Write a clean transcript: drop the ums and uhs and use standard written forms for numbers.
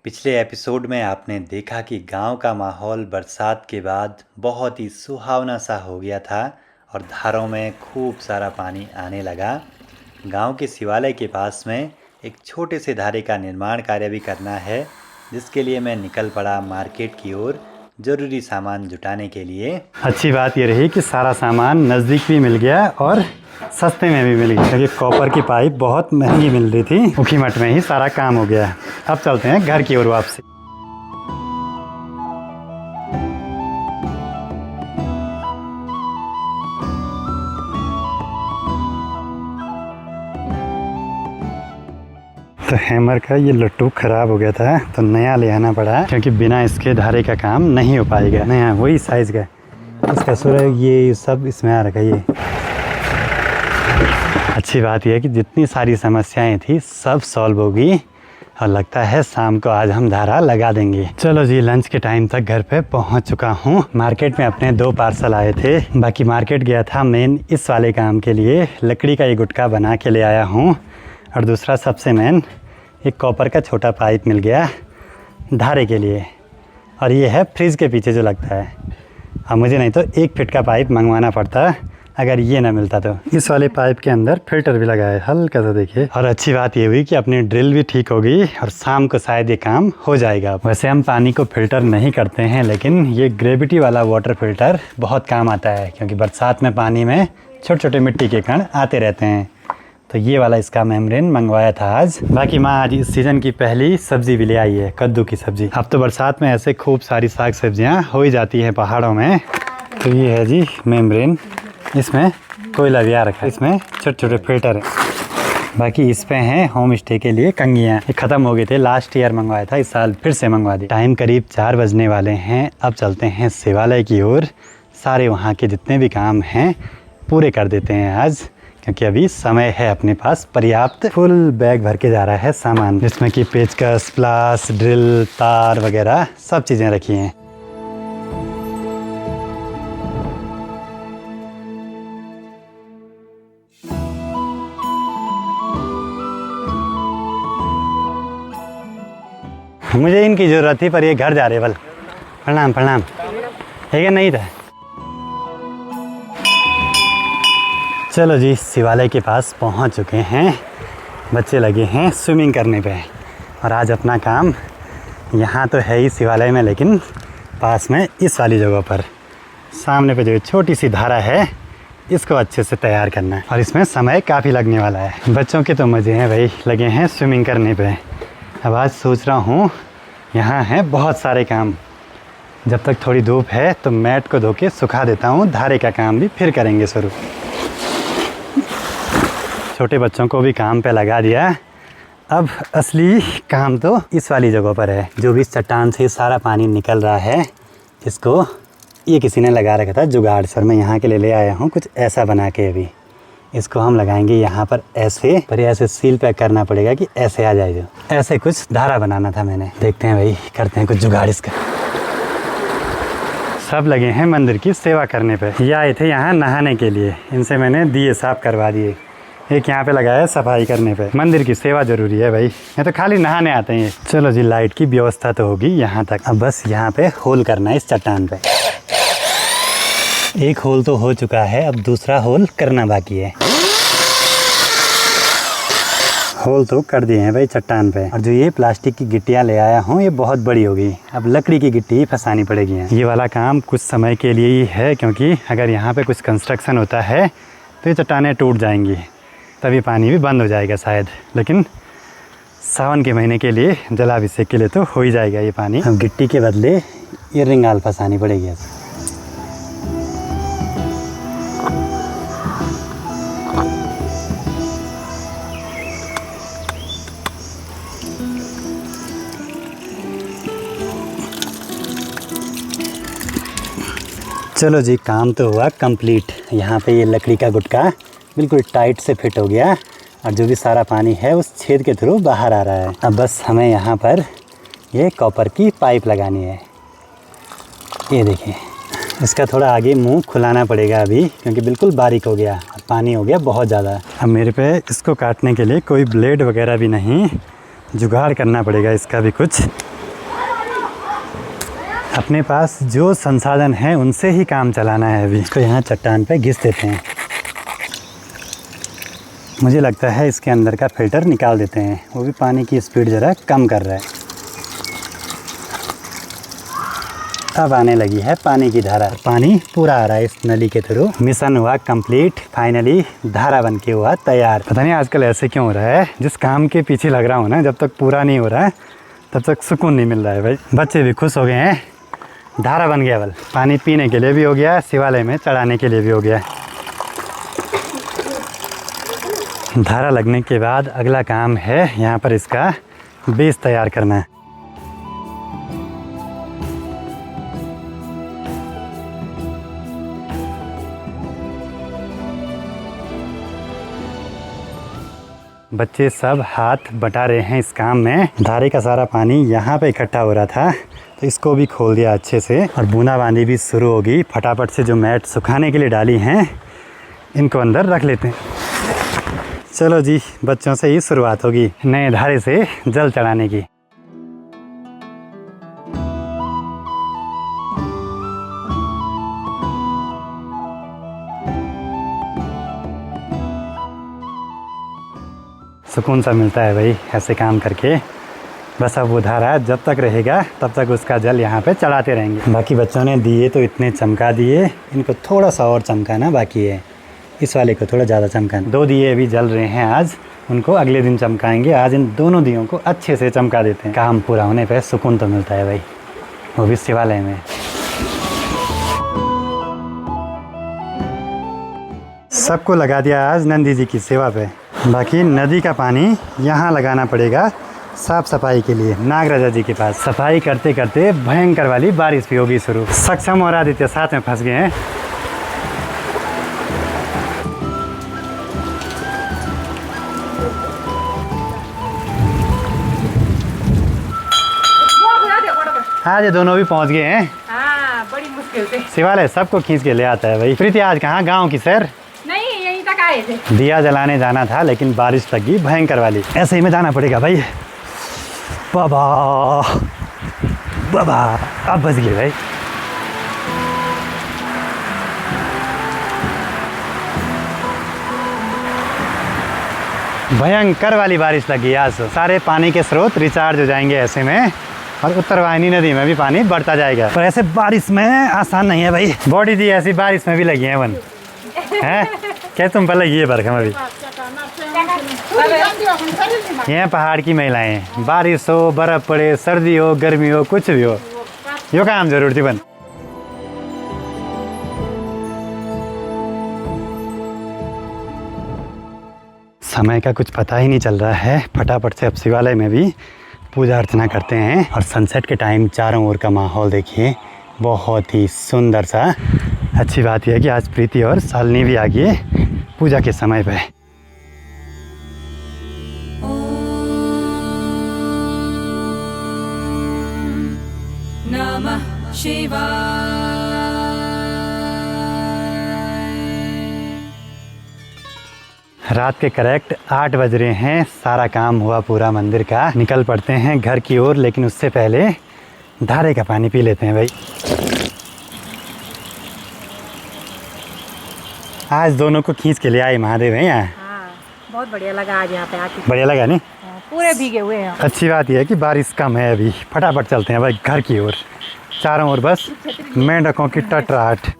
पिछले एपिसोड में आपने देखा कि गांव का माहौल बरसात के बाद बहुत ही सुहावना सा हो गया था और धारों में खूब सारा पानी आने लगा। गांव के शिवालय के पास में एक छोटे से धारे का निर्माण कार्य भी करना है, जिसके लिए मैं निकल पड़ा मार्केट की ओर ज़रूरी सामान जुटाने के लिए। अच्छी बात ये रही कि सारा सामान नज़दीक भी मिल गया और सस्ते में भी मिल गया, क्योंकि कॉपर की पाइप बहुत महंगी मिल रही थी। उखीमठ में ही सारा काम हो गया। अब चलते हैं घर की ओर वापसी। तो हैमर का ये लट्टू खराब हो गया था, तो नया ले आना पड़ा, क्योंकि बिना इसके धारे का काम नहीं हो पाएगा। नया वही साइज़ का इसका सुर, ये सब इसमें आ रखा। ये अच्छी बात यह है कि जितनी सारी समस्याएं थी सब सॉल्व होगी और लगता है शाम को आज हम धारा लगा देंगे। चलो जी, लंच के टाइम तक घर पे पहुंच चुका हूं। मार्केट में अपने 2 पार्सल आए थे, बाकी मार्केट गया था मेन इस वाले काम के लिए। लकड़ी का ये गुटका बना के ले आया हूं, और दूसरा सबसे मेन एक कॉपर का छोटा पाइप मिल गया धारे के लिए, और ये है फ्रिज के पीछे जो लगता है। अब मुझे नहीं तो 1 फीट का पाइप मंगवाना पड़ता अगर ये ना मिलता तो। इस वाले पाइप के अंदर फिल्टर भी लगा है हल्का सा, देखिए। और अच्छी बात ये हुई कि अपनी ड्रिल भी ठीक हो गई और शाम को शायद ये काम हो जाएगा। वैसे हम पानी को फिल्टर नहीं करते हैं, लेकिन ये ग्रेविटी वाला वाटर फिल्टर बहुत काम आता है, क्योंकि बरसात में पानी में छोटे छोटे मिट्टी के कण आते रहते हैं। तो ये वाला इसका मेम्ब्रेन मंगवाया था आज। बाकी माँ आज इस सीज़न की पहली सब्ज़ी भी ले आई है, कद्दू की सब्ज़ी। अब तो बरसात में ऐसे खूब सारी साग सब्जियाँ हो ही जाती हैं पहाड़ों में। तो ये है जी मेम्ब्रेन, इसमें कोयला भी आ रखा है, इसमें छोटे छोटे फिल्टर है। बाकी इस पे हैं होम स्टे के लिए कंघियाँ। ये ख़त्म हो गए थे, लास्ट ईयर मंगवाया था, इस साल फिर से मंगवा दी। टाइम करीब 4 बजने वाले हैं। अब चलते हैं शिवालय की ओर। सारे वहाँ के जितने भी काम हैं पूरे कर देते हैं आज, क्योंकि अभी समय है अपने पास पर्याप्त। फुल बैग भर के जा रहा है सामान, जिसमें कि पेचकस, प्लास, ड्रिल, तार वगैरह सब चीज़ें रखी हैं। मुझे इनकी ज़रूरत थी, पर ये घर जा रहे बल। प्रणाम प्रणाम। ठीक है, नहीं था। चलो जी, शिवालय के पास पहुंच चुके हैं। बच्चे लगे हैं स्विमिंग करने पे, और आज अपना काम यहाँ तो है ही शिवालय में, लेकिन पास में इस वाली जगह पर सामने पे जो छोटी सी धारा है, इसको अच्छे से तैयार करना है। और इसमें समय काफ़ी लगने वाला है। बच्चों के तो मज़े हैं भाई, लगे हैं स्विमिंग करने पे। अब आज सोच रहा हूँ यहाँ है बहुत सारे काम। जब तक थोड़ी धूप है तो मैट को धो के सुखा देता हूँ, धारे का काम भी फिर करेंगे शुरू। छोटे बच्चों को भी काम पे लगा दिया। अब असली काम तो इस वाली जगह पर है, जो भी चट्टान से सारा पानी निकल रहा है। इसको ये किसी ने लगा रखा था जुगाड़, सर मैं यहाँ के लिए ले आया हूँ कुछ ऐसा बना के। अभी इसको हम लगाएंगे यहाँ पर ऐसे, पर ऐसे सील पैक करना पड़ेगा कि ऐसे आ जाए। जो ऐसे कुछ धारा बनाना था मैंने। देखते हैं भाई, करते हैं कुछ जुगाड़ इसका। सब लगे हैं मंदिर की सेवा करने पे। ये आए थे यहाँ नहाने के लिए, इनसे मैंने दिए साफ करवा दिए। एक यहाँ पे लगाया है सफाई करने पे। मंदिर की सेवा जरूरी है भाई, ये तो खाली नहाने आते हैं। चलो जी, लाइट की व्यवस्था तो होगी यहाँ तक। अब बस यहाँ पे होल करना है इस चट्टान पे। एक होल तो हो चुका है, अब दूसरा होल करना बाकी है। होल तो कर दिए हैं भाई चट्टान पे। और जो ये प्लास्टिक की गिट्टियाँ ले आया हूँ, ये बहुत बड़ी होगी, अब लकड़ी की गिट्टी ही फंसानी पड़ेगी। ये वाला काम कुछ समय के लिए ही है, क्योंकि अगर यहाँ पे कुछ कंस्ट्रक्शन होता है तो ये चट्टानें टूट जाएंगी, तभी पानी भी बंद हो जाएगा शायद। लेकिन सावन के महीने के लिए जलाभिषेक के लिए तो हो ही जाएगा ये पानी। अब गिट्टी के बदले ये रिंगाल फंसानी पड़ेगी। चलो जी, काम तो हुआ कंप्लीट। यहाँ पे ये लकड़ी का गुटका बिल्कुल टाइट से फिट हो गया, और जो भी सारा पानी है उस छेद के थ्रू बाहर आ रहा है। अब बस हमें यहाँ पर ये कॉपर की पाइप लगानी है। ये देखिए, इसका थोड़ा आगे मुंह खुलाना पड़ेगा अभी, क्योंकि बिल्कुल बारीक हो गया और पानी हो गया बहुत ज़्यादा। अब मेरे पे इसको काटने के लिए कोई ब्लेड वगैरह भी नहीं, जुगाड़ करना पड़ेगा इसका भी कुछ। अपने पास जो संसाधन है उनसे ही काम चलाना है। अभी इसको यहाँ चट्टान पे घिस देते हैं। मुझे लगता है इसके अंदर का फिल्टर निकाल देते हैं, वो भी पानी की स्पीड ज़रा कम कर रहा है। अब आने लगी है पानी की धारा, पानी पूरा आ रहा है इस नली के थ्रू। मिशन हुआ कंप्लीट, फाइनली धारा बन के हुआ तैयार। पता नहीं आजकल ऐसे क्यों हो रहा है, जिस काम के पीछे लग रहा हूँ ना, जब तक पूरा नहीं हो रहा है तब तक सुकून नहीं मिल रहा है भाई। बच्चे भी खुश हो गए हैं, धारा बन गया। बल पानी पीने के लिए भी हो गया, शिवालय में चढ़ाने के लिए भी हो गया। धारा लगने के बाद अगला काम है यहाँ पर इसका बेस तैयार करना है। बच्चे सब हाथ बटा रहे हैं इस काम में। धारे का सारा पानी यहाँ पे इकट्ठा हो रहा था, तो इसको भी खोल दिया अच्छे से और बूंदाबांदी भी शुरू होगी। फटाफट से जो मैट सुखाने के लिए डाली हैं इनको अंदर रख लेते हैं। चलो जी, बच्चों से ही शुरुआत होगी नए धारे से जल चढ़ाने की। सुकून सा मिलता है भाई ऐसे काम करके। बस अब वो धारा जब तक रहेगा तब तक उसका जल यहाँ पे चढ़ाते रहेंगे। बाकी बच्चों ने दिए तो इतने चमका दिए, इनको थोड़ा सा और चमकाना बाकी है। इस वाले को थोड़ा ज़्यादा चमकाना। 2 दिए अभी जल रहे हैं आज, उनको अगले दिन चमकाएंगे। आज इन दोनों दियों को अच्छे से चमका देते हैं। काम पूरा होने पर सुकून तो मिलता है भाई, वो भी शिवालय में। सबको लगा दिया आज नंदी जी की सेवा पे। बाकी नदी का पानी यहाँ लगाना पड़ेगा साफ सफाई के लिए, नागराजा जी के पास। सफाई करते करते भयंकर वाली बारिश भी होगी शुरू। सक्षम और आदित्य साथ में फंस गए हैं। आज ये दोनों भी पहुंच गए हैं। हाँ, बड़ी मुश्किल से। शिवालय सबको खींच के ले आता है भाई। प्रीति आज कहाँ, गाँव की सैर? नहीं, यहीं तक आए थे। दिया जलाने जाना था लेकिन बारिश लग गई भयंकर वाली। ऐसे ही में जाना पड़ेगा भाई। बाबा बाबा, अब बच गए भाई। भयंकर वाली बारिश लगी आज। सारे पानी के स्रोत रिचार्ज हो जाएंगे ऐसे में, और उत्तरवाहिनी नदी में भी पानी बढ़ता जाएगा। पर ऐसे बारिश में आसान नहीं है भाई। बॉडी दी ऐसी बारिश में भी लगी है वन है क्या? तुम पर लगी है बरखा में भी। ये पहाड़ की महिलाएं, बारिश हो, बर्फ पड़े, सर्दी हो, गर्मी हो, कुछ भी हो, यो काम जरूर थी बन। समय का कुछ पता ही नहीं चल रहा है। फटाफट से अब शिवालय में भी पूजा अर्चना करते हैं। और सनसेट के टाइम चारों ओर का माहौल देखिए, बहुत ही सुंदर सा। अच्छी बात यह है कि आज प्रीति और शालिनी भी आ गई पूजा के समय पे। नमः शिवाय। रात के करेक्ट 8 बज रहे हैं। सारा काम हुआ पूरा मंदिर का। निकल पड़ते हैं घर की ओर, लेकिन उससे पहले धारे का पानी पी लेते हैं भाई। आज दोनों को खींच के ले आए महादेव है यहाँ। हाँ, बहुत बढ़िया लगा आज यहाँ पे आके। बढ़िया लगा नहीं? पूरे भीगे हुए हैं। अच्छी बात यह है कि बारिश कम है अभी। फटाफट चलते हैं भाई घर की ओर। चारों ओर बस मेंढकों की टटराहट।